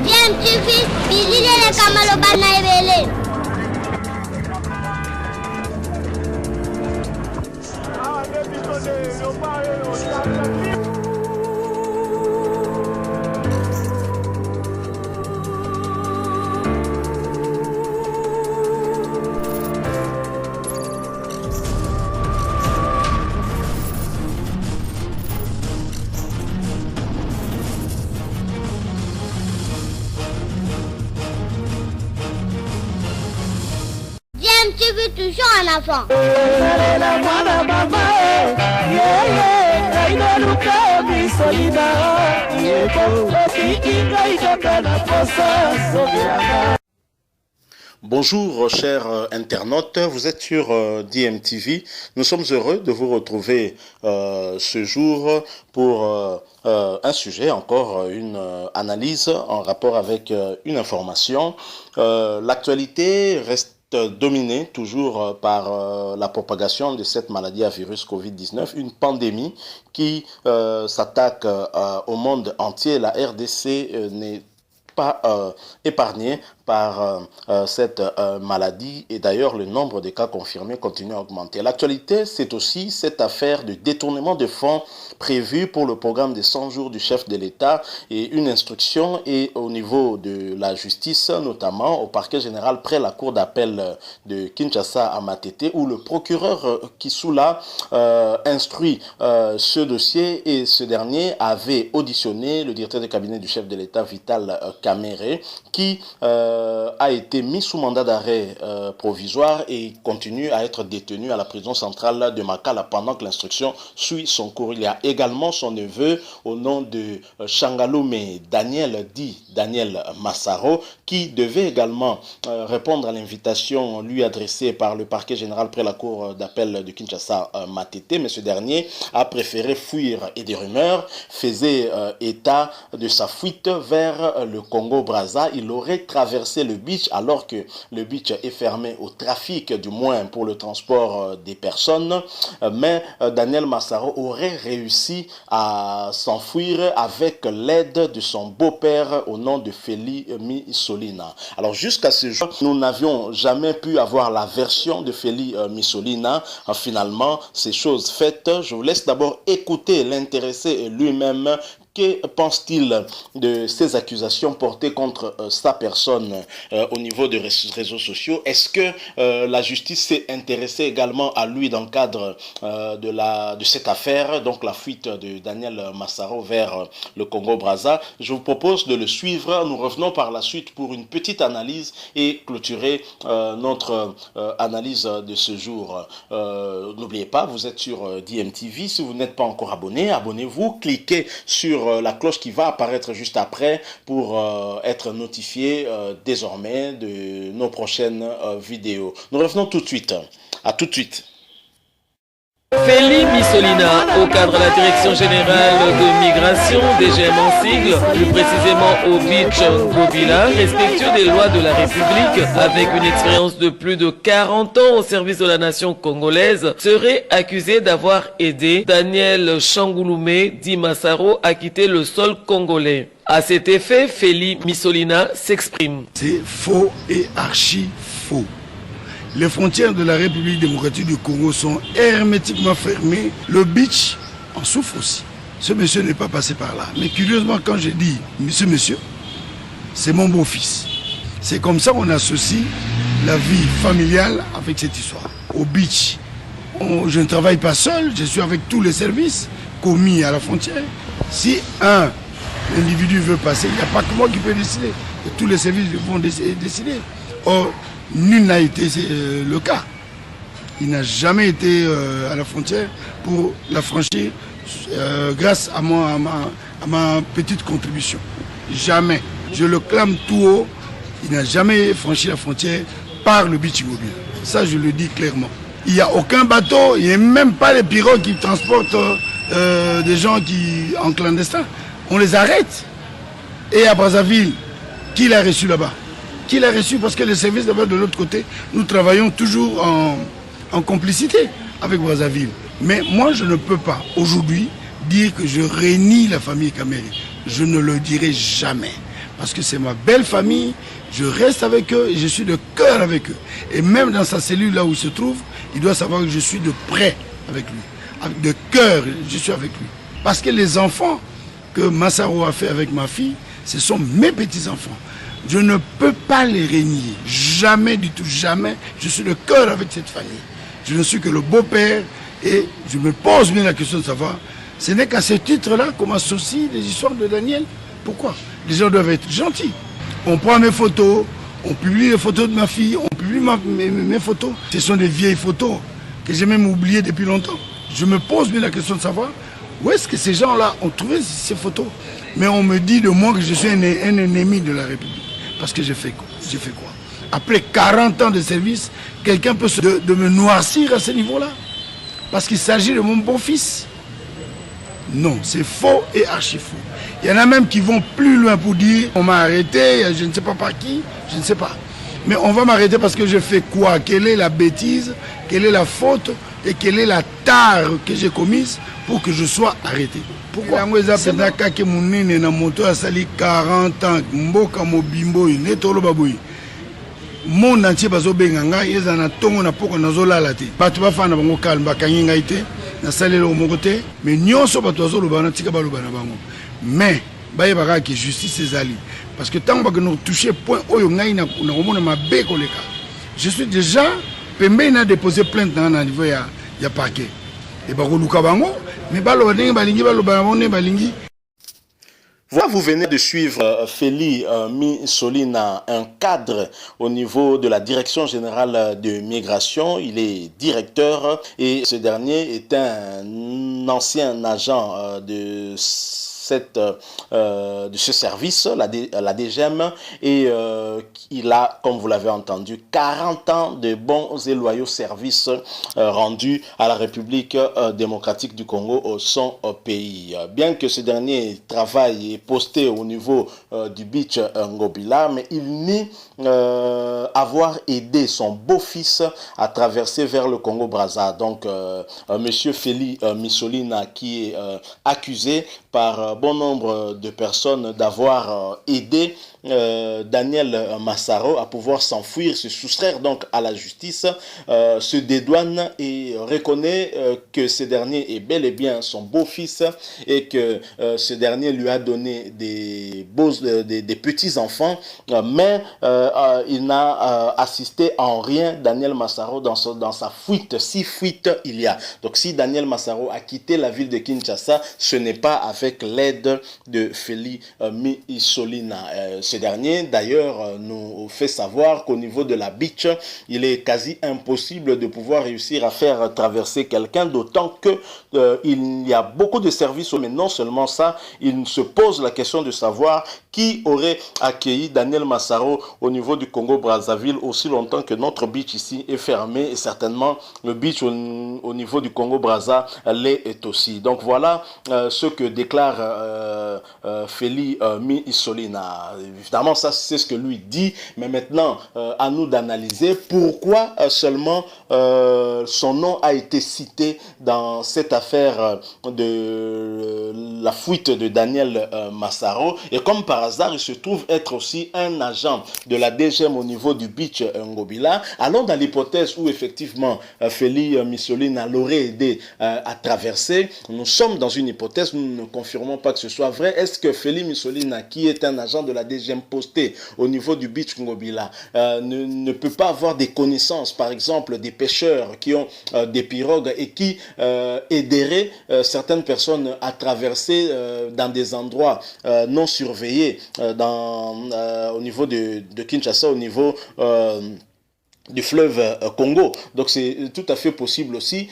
DMTV, Billy Kamalo Banaibele. DMTV toujours en avant. Bonjour chers internautes, vous êtes sur DMTV. Nous sommes heureux de vous retrouver ce jour pour un sujet, encore une analyse en rapport avec une information. L'actualité reste dominée toujours par la propagation de cette maladie à virus Covid-19, une pandémie qui s'attaque au monde entier. La RDC n'est pas épargnée par cette maladie et d'ailleurs le nombre de cas confirmés continue à augmenter. L'actualité, c'est aussi cette affaire de détournement de fonds prévu pour le programme des 100 jours du chef de l'État et une instruction et au niveau de la justice, notamment au parquet général près la cour d'appel de Kinshasa à Matete où le procureur Kisula instruit ce dossier et ce dernier avait auditionné le directeur de cabinet du chef de l'État Vital Kamere qui a été mis sous mandat d'arrêt provisoire et continue à être détenu à la prison centrale de Makala pendant que l'instruction suit son cours. Il y a également son neveu au nom de Changalume Daniel, dit Daniel Massaro, qui devait également répondre à l'invitation lui adressée par le parquet général près la cour d'appel de Kinshasa Matete, mais ce dernier a préféré fuir et des rumeurs faisaient état de sa fuite vers le Congo-Brazza. Il aurait traversé le beach alors que le beach est fermé au trafic, du moins pour le transport des personnes, mais Daniel Massaro aurait réussi à s'enfuir avec l'aide de son beau-père au nom de Feli Missolina. Alors jusqu'à ce jour, nous n'avions jamais pu avoir la version de Feli Missolina. Finalement, ces choses faites, je vous laisse d'abord écouter l'intéressé lui-même. Que pense-t-il de ces accusations portées contre sa personne au niveau des réseaux sociaux? Est-ce que la justice s'est intéressée également à lui dans le cadre de cette affaire, donc la fuite de Daniel Massaro vers le Congo-Brazza? Je vous propose de le suivre. Nous revenons par la suite pour une petite analyse et clôturer notre analyse de ce jour. N'oubliez pas, vous êtes sur DMTV. Si vous n'êtes pas encore abonné, abonnez-vous, cliquez sur la cloche qui va apparaître juste après pour être notifié désormais de nos prochaines vidéos. Nous revenons tout de suite. À tout de suite. Feli Missolina, au cadre de la Direction Générale de Migration, DGM en sigle, plus précisément au Beach Gobila, respectueux des lois de la République, avec une expérience de plus de 40 ans au service de la nation congolaise, serait accusé d'avoir aidé Daniel Changalume dit Massaro à quitter le sol congolais. À cet effet, Feli Missolina s'exprime. C'est faux et archi faux. Les frontières de la République démocratique du Congo sont hermétiquement fermées. Le beach en souffre aussi. Ce monsieur n'est pas passé par là. Mais curieusement, quand j'ai dit ce monsieur, c'est mon beau-fils. C'est comme ça qu'on associe la vie familiale avec cette histoire. Au beach, je ne travaille pas seul, je suis avec tous les services commis à la frontière. Si un individu veut passer, il n'y a pas que moi qui peux décider. Tous les services vont décider. Or, nul n'a été le cas. Il n'a jamais été à la frontière pour la franchir grâce à ma petite contribution. Jamais. Je le clame tout haut. Il n'a jamais franchi la frontière par le beach mobile. Ça, je le dis clairement. Il n'y a aucun bateau, il n'y a même pas les pirogues qui transportent des gens en clandestin. On les arrête. Et à Brazzaville, qui l'a reçu là-bas? Qui l'a reçu? Parce que les services là-bas de l'autre côté, nous travaillons toujours en complicité avec Brazzaville. Mais moi, je ne peux pas aujourd'hui dire que je réunis la famille Kamere. je ne le dirai jamais. Parce que c'est ma belle famille, je reste avec eux et je suis de cœur avec eux. Et même dans sa cellule là où il se trouve, il doit savoir que je suis de près avec lui. De cœur, je suis avec lui. Parce que les enfants que Massaro a fait avec ma fille, ce sont mes petits-enfants. Je ne peux pas les régner. Jamais du tout, jamais. Je suis de cœur avec cette famille. Je ne suis que le beau-père et je me pose bien la question de savoir, ce n'est qu'à ce titre-là qu'on m'associe les histoires de Daniel. Pourquoi? Les gens doivent être gentils. On prend mes photos, on publie les photos de ma fille, on publie mes photos. Ce sont des vieilles photos que j'ai même oubliées depuis longtemps. Je me pose bien la question de savoir où est-ce que ces gens-là ont trouvé ces photos. Mais on me dit de moi que je suis un ennemi de la République. Parce que j'ai fait quoi? Après 40 ans de service, quelqu'un peut de me noircir à ce niveau-là? Parce qu'il s'agit de mon beau-fils? Non, c'est faux et archi faux. Il y en a même qui vont plus loin pour dire on m'a arrêté, je ne sais pas par qui, je ne sais pas. Mais on va m'arrêter parce que je fais quoi? Quelle est la bêtise? Quelle est la faute? Et quelle est la tare que j'ai commise pour que je sois arrêté? Pourquoi? Monde entier bazobenga ngai ezana tongo na poko nazolala te bato bafana bango kalma bakangi ngai te nasalelo moko te mais nyonso bato bazoloba na tika baloba na bango mais bayebaka ke justice ezali parce que tant que nous toucher point oyo ngai na komona mabe koleka je suis déjà pembe na déposé plainte na niveau ya parquet et bakoluka bango mais baloba ndenge balingi baloba bango balingi. Voilà, vous venez de suivre Feli Missolina, un cadre au niveau de la Direction Générale de Migration. Il est directeur et ce dernier est un ancien agent de ce service, la DGM, et il a, comme vous l'avez entendu, 40 ans de bons et loyaux services rendus à la République démocratique du Congo, son pays. Bien que ce dernier travail est posté au niveau du beach Ngobila, mais il nie avoir aidé son beau-fils à traverser vers le Congo-Brazza. Donc, monsieur Feli Missolina, qui est accusé par bon nombre de personnes d'avoir aidé Daniel Massaro à pouvoir s'enfuir, se soustraire donc à la justice, se dédouane et reconnaît que ce dernier est bel et bien son beau-fils et que ce dernier lui a donné des petits-enfants, mais il n'a assisté en rien Daniel Massaro dans sa fuite, si fuite il y a. Donc si Daniel Massaro a quitté la ville de Kinshasa, ce n'est pas avec l'aide de Feli Missolina. Ce dernier, d'ailleurs, nous fait savoir qu'au niveau de la beach, il est quasi impossible de pouvoir réussir à faire traverser quelqu'un, d'autant que il y a beaucoup de services, mais non seulement ça, il se pose la question de savoir qui aurait accueilli Daniel Massaro au niveau du Congo-Brazzaville aussi longtemps que notre beach ici est fermé, et certainement le beach au niveau du Congo-Brazza l'est aussi. Donc voilà ce que déclare Feli Missolina. Évidemment, ça c'est ce que lui dit, mais maintenant à nous d'analyser pourquoi seulement son nom a été cité dans cette affaire de la fuite de Daniel Massaro. Et comme par hasard, il se trouve être aussi un agent de la DGM au niveau du beach Ngobila. Allons dans l'hypothèse où effectivement Feli Missolina l'aurait aidé à traverser. Nous sommes dans une hypothèse, nous ne confirmons pas que ce soit vrai. Est-ce que Feli Missolina, qui est un agent de la DGM posté au niveau du beach Ngobila, ne peut pas avoir des connaissances, par exemple des pêcheurs qui ont des pirogues et qui aideraient certaines personnes à traverser dans des endroits non surveillés au niveau de Kinshasa, au niveau du fleuve Congo. Donc c'est tout à fait possible aussi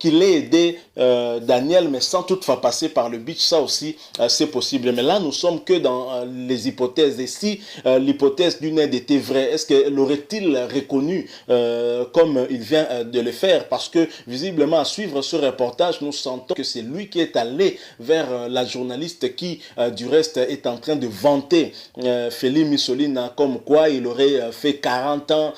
qu'il ait aidé Daniel, mais sans toutefois passer par le beach. Ça aussi c'est possible, mais là nous sommes que dans les hypothèses. Et si l'hypothèse d'une aide était vraie, est-ce que l'aurait-il reconnu comme il vient de le faire? Parce que visiblement à suivre ce reportage, nous sentons que c'est lui qui est allé vers la journaliste qui du reste est en train de vanter Feli Missolina comme quoi il aurait fait 40 ans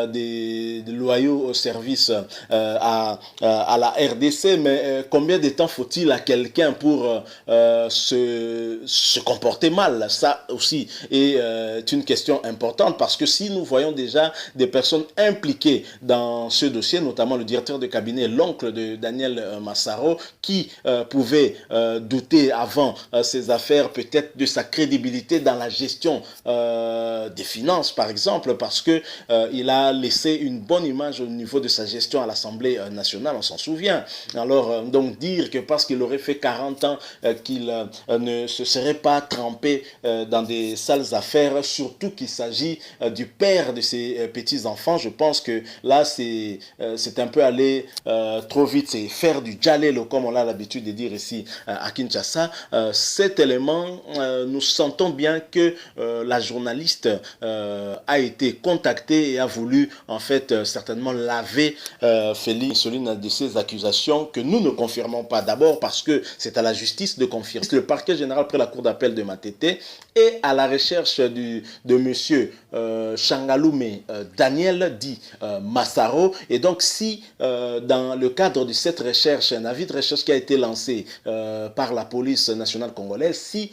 des loyaux au service à la RDC, mais combien de temps faut-il à quelqu'un pour se comporter mal? Ça aussi est une question importante, parce que si nous voyons déjà des personnes impliquées dans ce dossier, notamment le directeur de cabinet, l'oncle de Daniel Massaro, qui pouvait douter avant ces affaires peut-être de sa crédibilité dans la gestion des finances, par exemple, parce que il a laissé une bonne image au niveau de sa gestion à l'Assemblée nationale, on s'en souvient. Alors, donc dire que parce qu'il aurait fait 40 ans qu'il ne se serait pas trempé dans des sales affaires, surtout qu'il s'agit du père de ses petits-enfants, je pense que là, c'est un peu aller trop vite, c'est faire du djalelo, comme on a l'habitude de dire ici à Kinshasa. Cet élément, nous sentons bien que la journaliste a été contactée et a voulu en fait certainement laver Félix Missoline de ces accusations que nous ne confirmons pas. D'abord parce que c'est à la justice de confirmer. Le parquet général près la cour d'appel de Matete est à la recherche de monsieur Changaloume Daniel dit Massaro. Et donc si dans le cadre de cette recherche, un avis de recherche qui a été lancé par la police nationale congolaise, si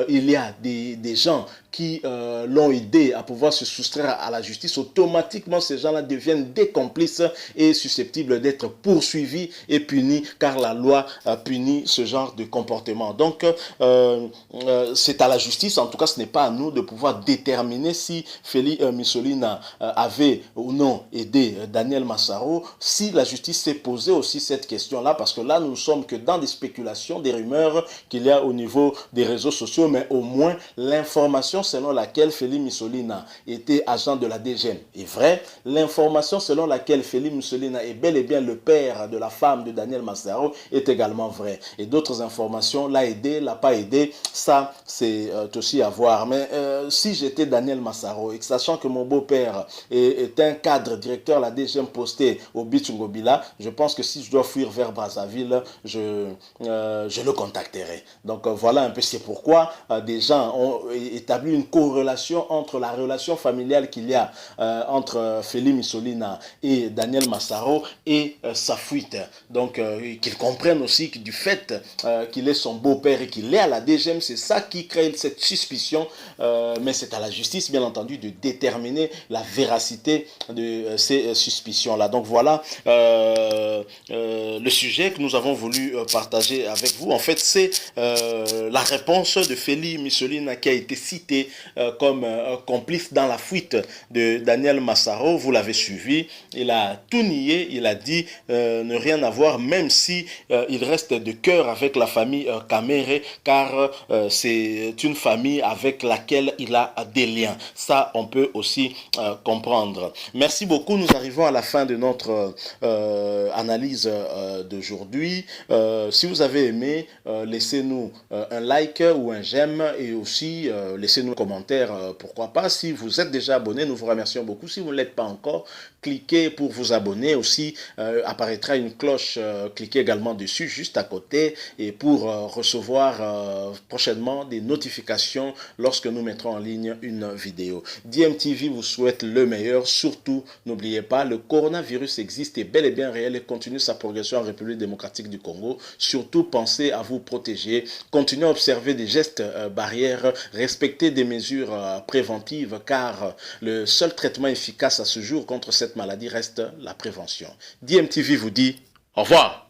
il y a des gens qui l'ont aidé à pouvoir se soustraire à la justice, automatiquement ces gens-là deviennent des complices et susceptibles d'être poursuivis et punis, car la loi punit ce genre de comportement. Donc c'est à la justice, en tout cas ce n'est pas à nous de pouvoir déterminer si Félix Missoline avait ou non aidé Daniel Massaro. Si la justice s'est posée aussi cette question-là, parce que là nous ne sommes que dans des spéculations, des rumeurs qu'il y a au niveau des réseaux sociaux, mais au moins l'information selon laquelle Félix Missoline était agent de la DGM est vraie. L'information selon laquelle Félix Missoline est bel et bien le père de la femme de Daniel Massaro est également vraie. Et d'autres informations, l'a aidé, l'a pas aidé, ça c'est aussi à voir. Mais si j'étais Daniel Massaro et que sachant que mon beau-père est un cadre directeur à la DGM posté au Beach Ngobila, je pense que si je dois fuir vers Brazzaville, je le contacterai. Donc voilà un peu, c'est pourquoi des gens ont établi une corrélation entre la relation familiale qu'il y a entre Félix Missoline et Daniel Massaro et sa fuite. Donc qu'ils comprennent aussi que du fait qu'il est son beau-père et qu'il est à la DGM, c'est ça qui crée cette suspicion, mais c'est à la justice bien entendu de déterminer la véracité de ces suspicions-là. Donc voilà le sujet que nous avons voulu partager avec vous. En fait, c'est la réponse de Félix Missoline qui a été cité comme complice dans la fuite de Daniel Massaro. Vous l'avez suivi, il a tout nié, il a dit ne rien avoir, même si il reste de cœur avec la famille Kamere, car c'est une famille avec laquelle il a des liens. Ça, on peut aussi comprendre. Merci beaucoup, nous arrivons à la fin de notre analyse d'aujourd'hui. Si vous avez aimé, laissez-nous un like ou un j'aime, et aussi laissez-nous un commentaire, pourquoi pas. Si vous êtes déjà abonné, nous vous remercions beaucoup. Si vous ne l'êtes pas encore, cliquez pour vous abonner. Aussi apparaîtra une cloche, cliquez également dessus juste à côté, et pour recevoir prochainement des notifications lorsque nous mettrons en ligne une vidéo. DMTV vous souhaite le meilleur. Surtout, n'oubliez pas, le coronavirus existe, est bel et bien réel et continue sa progression en République démocratique du Congo. Surtout, pensez à vous protéger. Continuez à observer des gestes barrières, respectez des mesures préventives, car le seul traitement efficace à ce jour contre cette maladie reste la prévention. DMTV vous dit au revoir.